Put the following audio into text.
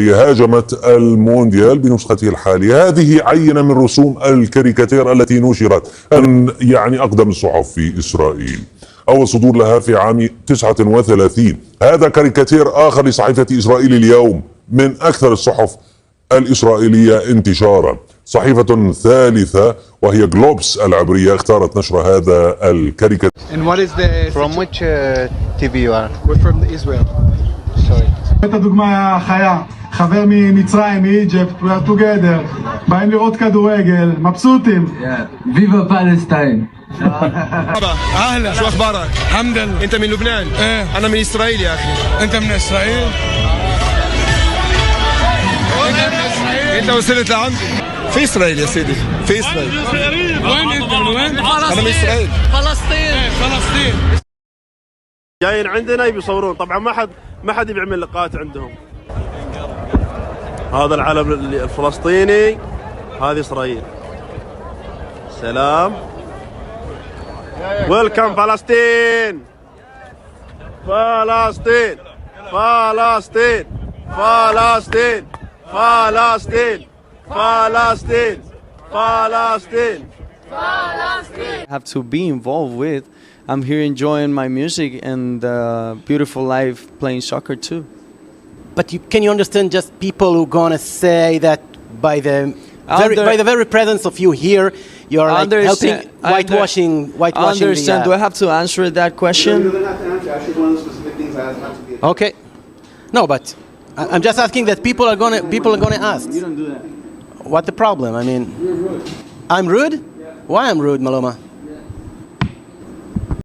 هاجمت المونديال بنسخته الحالية. هذه عينة من رسوم الكاريكاتير التي نشرت يعني أقدم الصحف في إسرائيل. أول صدور لها في عام 39. هذا كاريكاتير آخر لصحيفة إسرائيل اليوم، من أكثر الصحف الإسرائيلية انتشارا. صحيفة ثالثة وهي جلوبس العبرية اختارت نشر هذا الكاريكاتير. And what is the From which TV you are? We're from Israel. Sorry. את הדוגמה החיה, חבר ממצרים, מאיג'פט, we are together, באים לראות כדורגל, מבסוטים. Viva Palestine. اهلا، شو اخبارك؟ الحمد لله. انت من لبنان؟ ايه. انا من اسرائيل يا اخي. انت من اسرائيل؟ انت وصلت لعندي؟ في اسرائيل يا سيدي، في اسرائيل. وين انت؟ من وين؟ انا من اسرائيل. فلسطين. جايين عندنا يبي يصورون، طبعا ما حد يبي يعمل لقاءات عندهم. هذا العلم الفلسطيني، هذه اسرائيل. سلام. ويلكم فلسطين. فلسطين. فلسطين. فلسطين. فلسطين. فلسطين. فلسطين. Have to be involved with. I'm here enjoying my music and beautiful life playing soccer too. But can you understand just people who gonna say that by the very presence of you here, you're like helping whitewashing. Understand? Do I have to answer that question? You don't have to answer. Actually, one of the specific things I asked not to be. Okay. No, but I'm just asking that people are gonna ask. You don't do that. What the problem? I mean, You're rude. I'm rude? Why I'm rude, Maloma?